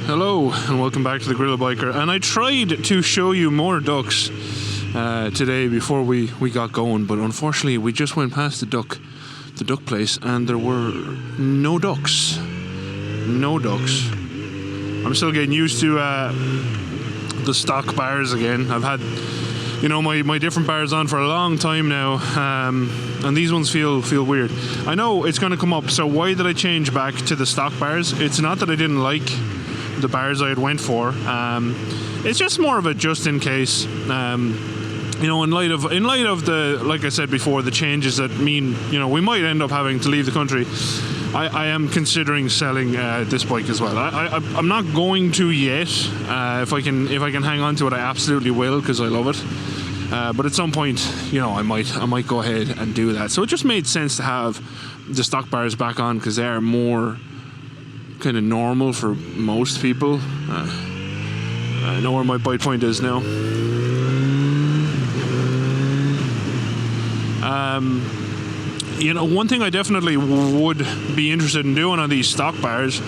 Hello and welcome back to the GorillaBiker. And I tried to show you more ducks today before we got going, but unfortunately we just went past the duck place and there were no ducks. No ducks. I'm still getting used to the stock bars again. I've had, you know, my different bars on for a long time now, and these ones feel weird. I know it's going to come up, so why did I change back to the stock bars? It's not that I didn't like the bars I had went for. It's just more of a just in case. You know, in light of the, like I said before, the changes that mean, you know, we might end up having to leave the country. I am considering selling this bike as well. I'm not going to yet. If I can hang on to it, I absolutely will, because I love it. But at some point, you know, I might go ahead and do that. So it just made sense to have the stock bars back on, because they are more kind of normal for most people. I know where my bite point is now. You know, one thing I definitely would be interested in doing on these stock bars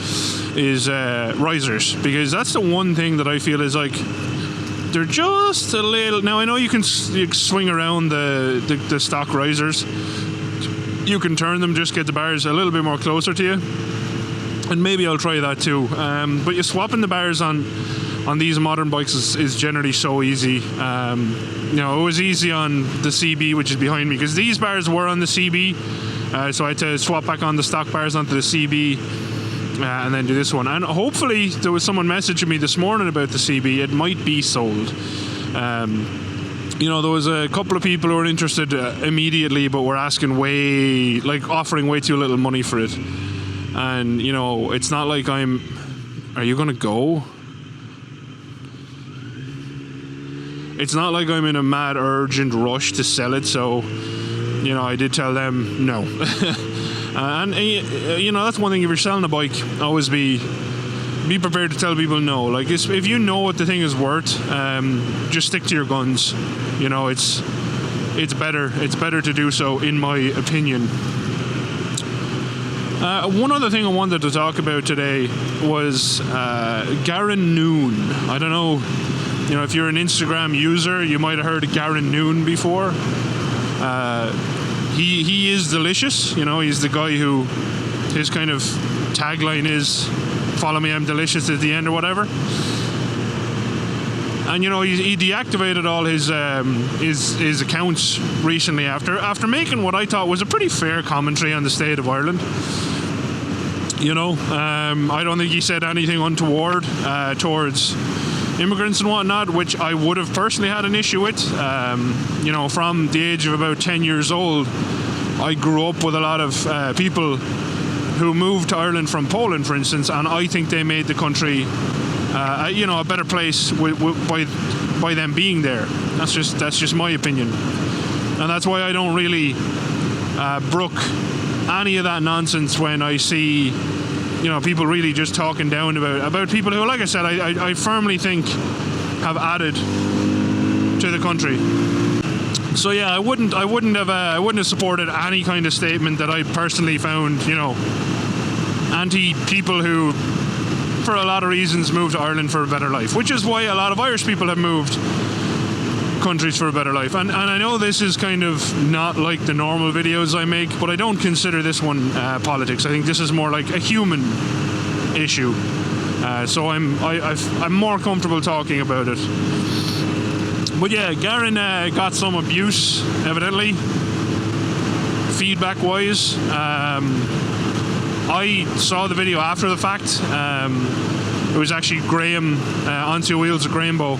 is risers, because that's the one thing that I feel is like, they're just a little. Now I know you can swing around the stock risers. You can turn them, just get the bars a little bit more closer to you, and maybe I'll try that too. But you swapping the bars on these modern bikes is generally so easy. You know, it was easy on the CB, which is behind me, because these bars were on the CB, so I had to swap back on the stock bars onto the CB, and then do this one. And hopefully there was someone messaging me this morning about the CB. It might be sold. You know, there was a couple of people who were interested immediately, but were asking offering way too little money for it. And, you know, it's not like are you gonna go? It's not like I'm in a mad urgent rush to sell it, so, you know, I did tell them no. And you know, that's one thing, if you're selling a bike, always be prepared to tell people no. Like, if you know what the thing is worth, just stick to your guns. You know, it's better to do so, in my opinion. One other thing I wanted to talk about today was Garron Noone. I don't know, you know, if you're an Instagram user, you might have heard of Garron Noone before. He is delicious. You know, he's the guy who, his kind of tagline is "Follow me, I'm delicious" at the end or whatever. And, you know, he deactivated all his accounts recently after making what I thought was a pretty fair commentary on the state of Ireland. You know, I don't think he said anything untoward towards immigrants and whatnot, which I would have personally had an issue with. You know, from the age of about 10 years old, I grew up with a lot of people who moved to Ireland from Poland, for instance, and I think they made the country, you know, a better place by them being there. That's just my opinion, and that's why I don't really brook any of that nonsense when I see, you know, people really just talking down about people who, like I said, I firmly think have added to the country. So yeah, I wouldn't have supported any kind of statement that I personally found, you know, anti people who, for a lot of reasons, moved to Ireland for a better life, which is why a lot of Irish people have moved countries for a better life. And I know this is kind of not like the normal videos I make, but I don't consider this one politics. I think this is more like a human issue. So I'm more comfortable talking about it. But yeah, Garron got some abuse, evidently, feedback-wise. I saw the video after the fact. It was actually Graham on Two Wheels of Rainbow.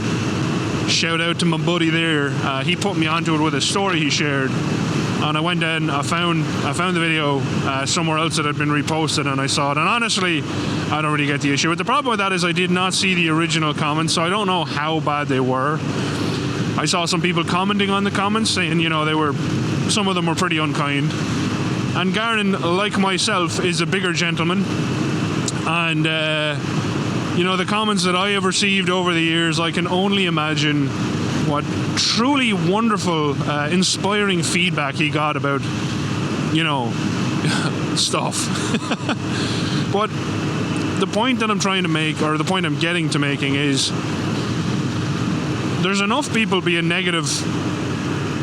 Shout out to my buddy there. He put me onto it with a story he shared, and I went in. I found the video somewhere else that had been reposted, and I saw it. And honestly, I don't really get the issue. But the problem with that is I did not see the original comments, so I don't know how bad they were. I saw some people commenting on the comments saying, you know, some of them were pretty unkind. And Garron, like myself, is a bigger gentleman, and you know, the comments that I have received over the years, I can only imagine what truly wonderful, inspiring feedback he got about, you know, stuff. But the point that I'm trying to make, or the point I'm getting to making, is there's enough people being negative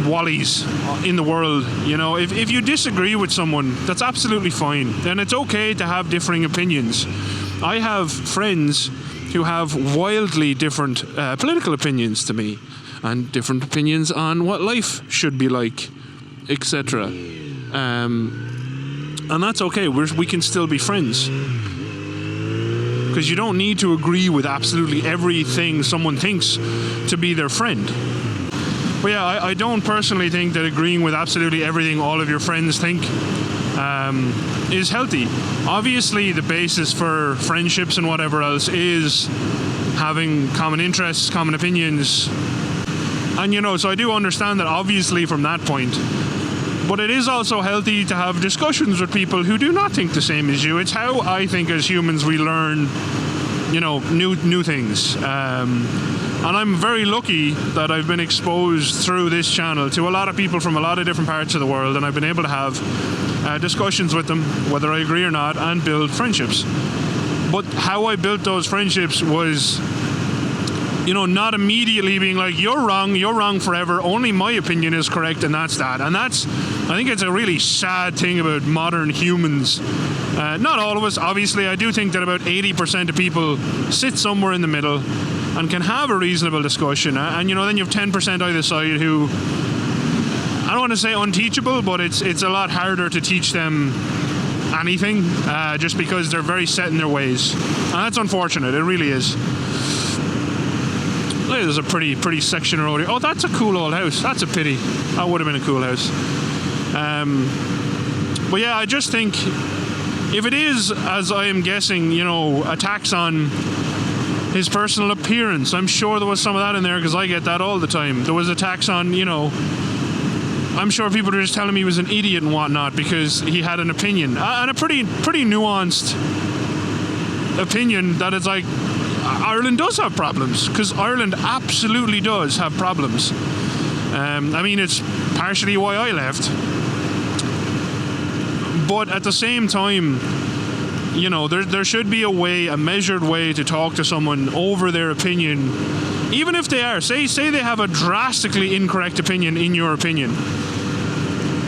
wallies in the world. You know, if you disagree with someone, that's absolutely fine, and it's okay to have differing opinions. I have friends who have wildly different political opinions to me, and different opinions on what life should be like, etc. And that's okay. We can still be friends, because you don't need to agree with absolutely everything someone thinks to be their friend. But yeah, I don't personally think that agreeing with absolutely everything all of your friends think is healthy. Obviously, the basis for friendships and whatever else is having common interests, common opinions. And, you know, so I do understand that, obviously, from that point. But it is also healthy to have discussions with people who do not think the same as you. It's how I think as humans we learn, you know, new things. And I'm very lucky that I've been exposed through this channel to a lot of people from a lot of different parts of the world, and I've been able to have discussions with them, whether I agree or not, and build friendships. But how I built those friendships was, you know, not immediately being like, you're wrong forever, only my opinion is correct, and that's that. And that's, I think it's a really sad thing about modern humans. Not all of us, obviously. I do think that about 80% of people sit somewhere in the middle and can have a reasonable discussion. And, you know, then you have 10% either side who, I don't want to say unteachable, but it's a lot harder to teach them anything, just because they're very set in their ways. And that's unfortunate, it really is. There's a pretty section of road here. Oh, that's a cool old house. That's a pity. That would have been a cool house. But yeah, I just think if it is, as I am guessing, you know, attacks on his personal appearance, I'm sure there was some of that in there, because I get that all the time. There was attacks on, you know, I'm sure people are just telling me he was an idiot and whatnot because he had an opinion, and a pretty nuanced opinion, that it's like, Ireland does have problems, because Ireland absolutely does have problems. I mean, it's partially why I left. But at the same time, you know, there should be a way, a measured way to talk to someone over their opinion, even if they are, say they have a drastically incorrect opinion in your opinion.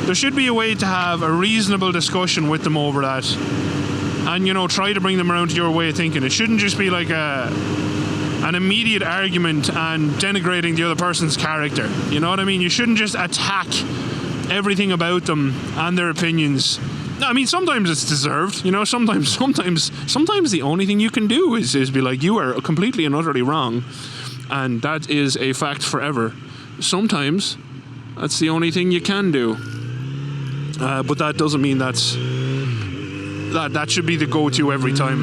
There should be a way to have a reasonable discussion with them over that, and, you know, try to bring them around to your way of thinking. It shouldn't just be like an immediate argument and denigrating the other person's character. You know what I mean? You shouldn't just attack everything about them and their opinions. I mean, sometimes it's deserved, you know, sometimes the only thing you can do is be like, you are completely and utterly wrong, and that is a fact forever. Sometimes that's the only thing you can do. But that doesn't mean that should be the go-to every time.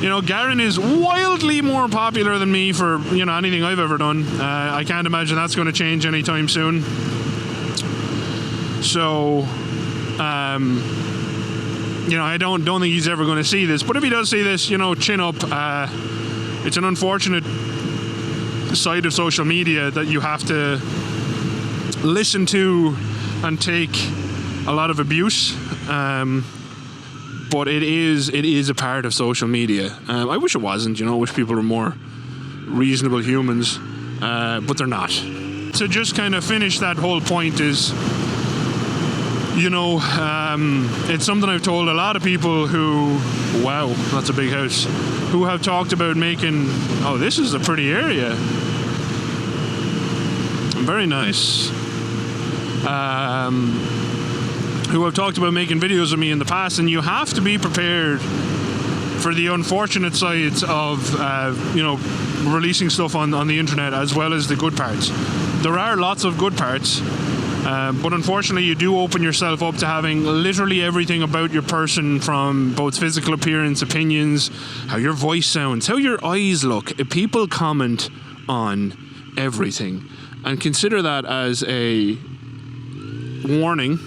You know, Garron is wildly more popular than me for, you know, anything I've ever done. I can't imagine that's going to change anytime soon. So, you know, I don't think he's ever going to see this. But if he does see this, you know, chin up. It's an unfortunate side of social media that you have to listen to and take a lot of abuse. But it is a part of social media. I wish it wasn't, you know, I wish people were more reasonable humans, but they're not. To just kind of finish that whole point is, you know, it's something I've told a lot of people who, wow, that's a big house, who have talked about making, oh, this is a pretty area. Very nice. Who have talked about making videos of me in the past, and you have to be prepared for the unfortunate sides of, you know, releasing stuff on the internet, as well as the good parts. There are lots of good parts, but unfortunately you do open yourself up to having literally everything about your person, from both physical appearance, opinions, how your voice sounds, how your eyes look. People comment on everything, and consider that as a warning.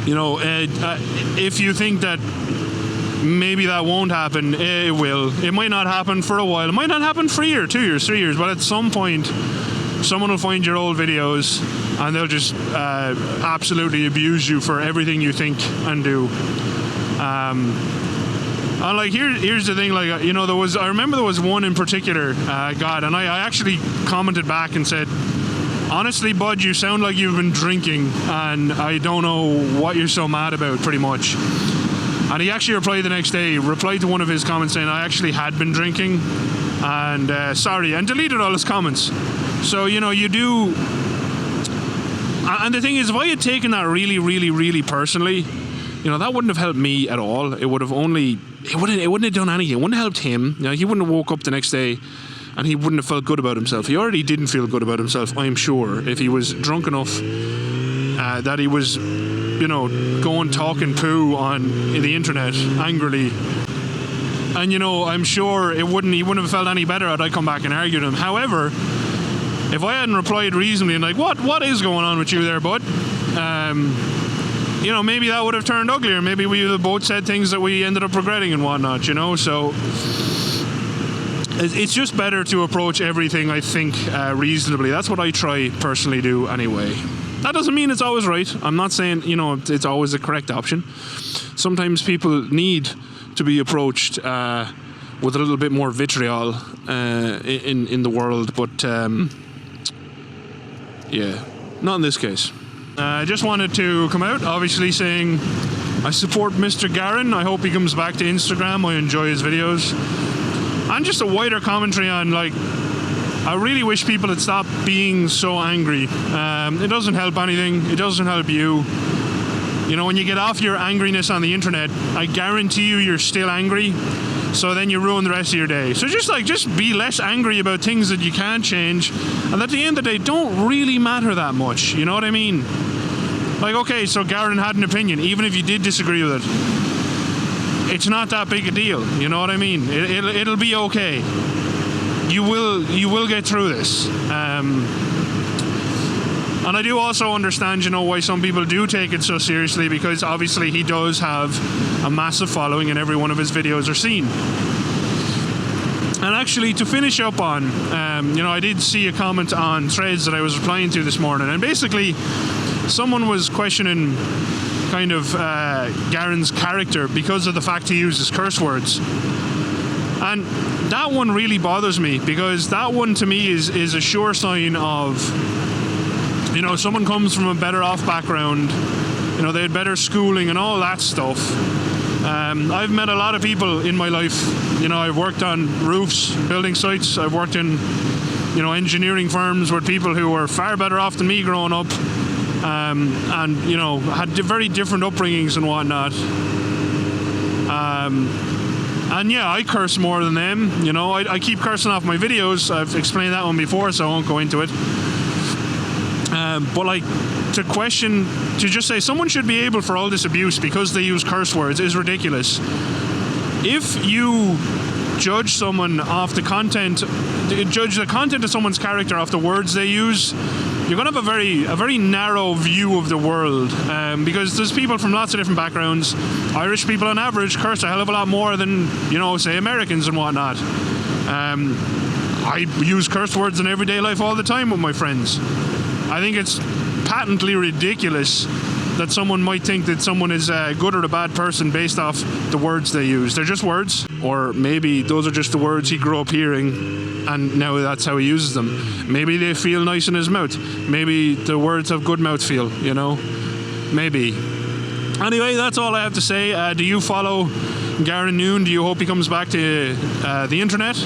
You know, if you think that maybe that won't happen, it will. It might not happen for a while. It might not happen for a year, 2 years, 3 years, but at some point someone will find your old videos and they'll just absolutely abuse you for everything you think and do. And like here's the thing, like, you know, I remember there was one in particular, God, and I actually commented back and said, honestly, bud, you sound like you've been drinking, and I don't know what you're so mad about, pretty much. And he actually replied the next day, replied to one of his comments saying I actually had been drinking, and sorry, and deleted all his comments. So, you know, you do. And the thing is, if I had taken that really, really, really personally, you know, that wouldn't have helped me at all. It would have only, it wouldn't have done anything. It wouldn't have helped him. You know, he wouldn't have woke up the next day and he wouldn't have felt good about himself. He already didn't feel good about himself, I'm sure, if he was drunk enough that he was, you know, going talking poo on the internet angrily. And, you know, I'm sure he wouldn't have felt any better had I come back and argued him. However, if I hadn't replied reasonably and like, what is going on with you there, bud? You know, maybe that would have turned uglier. Maybe we both said things that we ended up regretting and whatnot, you know? So it's just better to approach everything, I think, reasonably. That's what I try personally do anyway. That doesn't mean it's always right. I'm not saying, you know, it's always the correct option. Sometimes people need to be approached with a little bit more vitriol in the world, but yeah, not in this case. I just wanted to come out, obviously, saying I support Mr. Garron. I hope he comes back to Instagram. I enjoy his videos. And just a wider commentary on, like, I really wish people would stop being so angry. It doesn't help anything. It doesn't help you. You know, when you get off your angriness on the internet, I guarantee you're still angry. So then you ruin the rest of your day. So just be less angry about things that you can't change, and at the end of the day don't really matter that much. You know what I mean? Like, okay, so Garron had an opinion, even if you did disagree with it, it's not that big a deal. You know what I mean? It'll be okay. You will get through this. And I do also understand, you know, why some people do take it so seriously, because obviously he does have a massive following and every one of his videos are seen. And actually, to finish up on, you know, I did see a comment on Threads that I was replying to this morning, and basically someone was questioning kind of Garron's character because of the fact he uses curse words. And that one really bothers me, because that one to me is a sure sign of, you know, someone comes from a better off background, you know, they had better schooling and all that stuff. I've met a lot of people in my life, you know, I've worked on roofs, building sites, I've worked in, you know, engineering firms with people who were far better off than me growing up, and, you know, had very different upbringings and whatnot. And yeah, I curse more than them, you know, I keep cursing off my videos. I've explained that one before, so I won't go into it. But like, to just say someone should be able for all this abuse because they use curse words is ridiculous. If you judge someone off the content, judge the content of someone's character off the words they use, you're going to have a very narrow view of the world, because there's people from lots of different backgrounds. Irish people on average curse a hell of a lot more than, you know, say Americans and whatnot. I use curse words in everyday life all the time with my friends. I think it's patently ridiculous that someone might think that someone is a good or a bad person based off the words they use. They're just words, or maybe those are just the words he grew up hearing and now that's how he uses them. Maybe they feel nice in his mouth. Maybe the words have good mouthfeel, you know? Maybe. Anyway, that's all I have to say. Do you follow Garron Noone? Do you hope he comes back to the internet?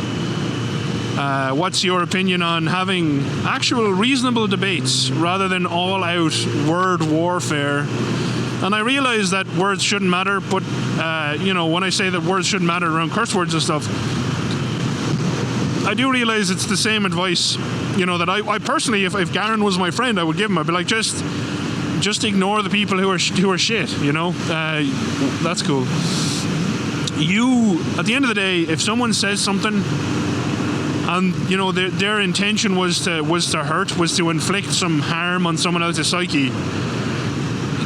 What's your opinion on having actual reasonable debates rather than all-out word warfare? And I realize that words shouldn't matter, but, you know, when I say that words shouldn't matter around curse words and stuff, I do realize it's the same advice, you know, that I personally, if Garron was my friend, I would give him. I'd be like, just ignore the people who are shit, you know? That's cool. At the end of the day, if someone says something, and, you know, their intention was to hurt, was to inflict some harm on someone else's psyche,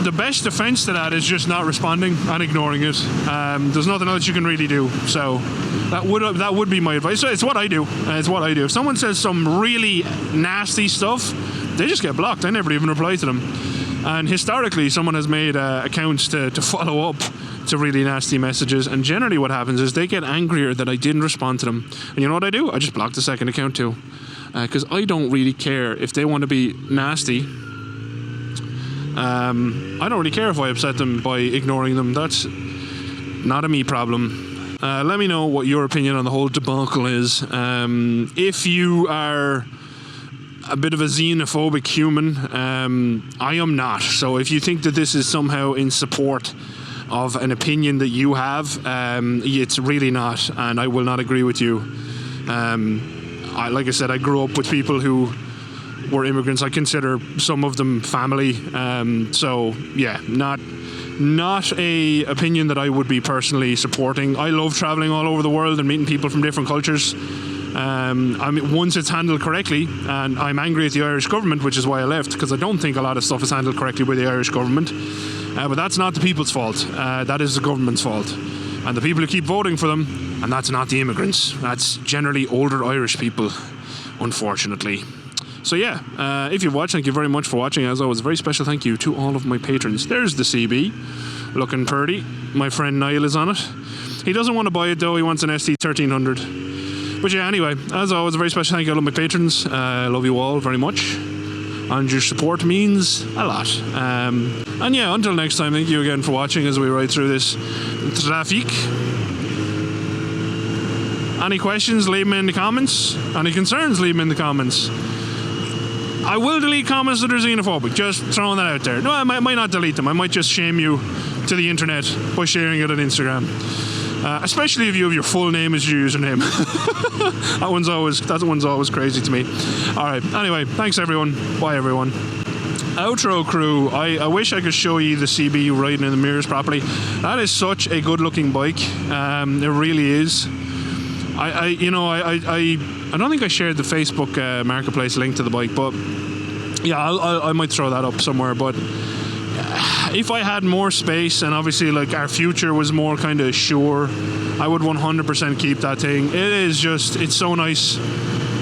the best defense to that is just not responding and ignoring it. There's nothing else you can really do. So that would be my advice. So it's what I do. It's what I do. If someone says some really nasty stuff, they just get blocked. I never even reply to them. And historically, someone has made accounts to follow up to really nasty messages, and generally what happens is they get angrier that I didn't respond to them. And you know what I do? I just block the second account too, because I don't really care if they want to be nasty. I don't really care if I upset them by ignoring them. That's not a me problem. Let me know what your opinion on the whole debacle is. If you are a bit of a xenophobic human, I am not. So if you think that this is somehow in support of an opinion that you have, it's really not, and I will not agree with you. Like I said, I grew up with people who were immigrants. I consider some of them family. So yeah, not a opinion that I would be personally supporting. I love traveling all over the world and meeting people from different cultures. I mean, once it's handled correctly, and I'm angry at the Irish government, which is why I left, because I don't think a lot of stuff is handled correctly by the Irish government. But that's not the people's fault. That is the government's fault. And the people who keep voting for them, and that's not the immigrants. That's generally older Irish people, unfortunately. So yeah, if you've watched, thank you very much for watching. As always, a very special thank you to all of my patrons. There's the CB, looking pretty. My friend Niall is on it. He doesn't want to buy it though, he wants an ST1300. But yeah, anyway, as always, a very special thank you to all of my patrons. I love you all very much. And your support means a lot. And yeah, until next time, thank you again for watching as we ride through this traffic. Any questions, leave them in the comments. Any concerns, leave them in the comments. I will delete comments that are xenophobic, just throwing that out there. No, I might not delete them. I might just shame you to the internet by sharing it on Instagram. Especially if you have your full name as your username. that one's always crazy to me. Alright, anyway, thanks everyone. Bye everyone. Outro crew. I wish I could show you the CB riding in the mirrors properly. That is such a good looking bike. It really is. I don't think I shared the Facebook marketplace link to the bike, but yeah, I might throw that up somewhere. But if I had more space, and obviously like our future was more kind of sure, I would 100% keep that thing. It's so nice.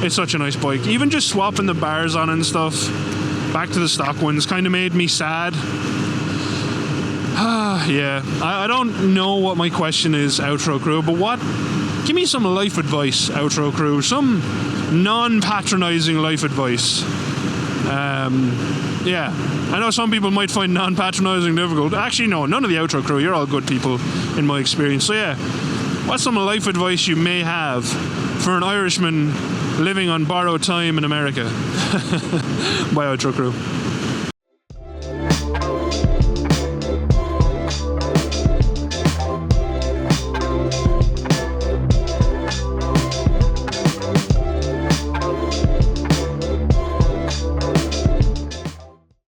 It's such a nice bike. Even just swapping the bars on and stuff back to the stock ones kind of made me sad. Yeah, I don't know what my question is, outro crew, but give me some life advice, outro crew. Some non-patronizing life advice. Yeah, I know some people might find non-patronizing difficult. Actually, no, none of the outro crew. You're all good people in my experience. So yeah, what's some life advice you may have for an Irishman living on borrowed time in America? Bye, outro crew.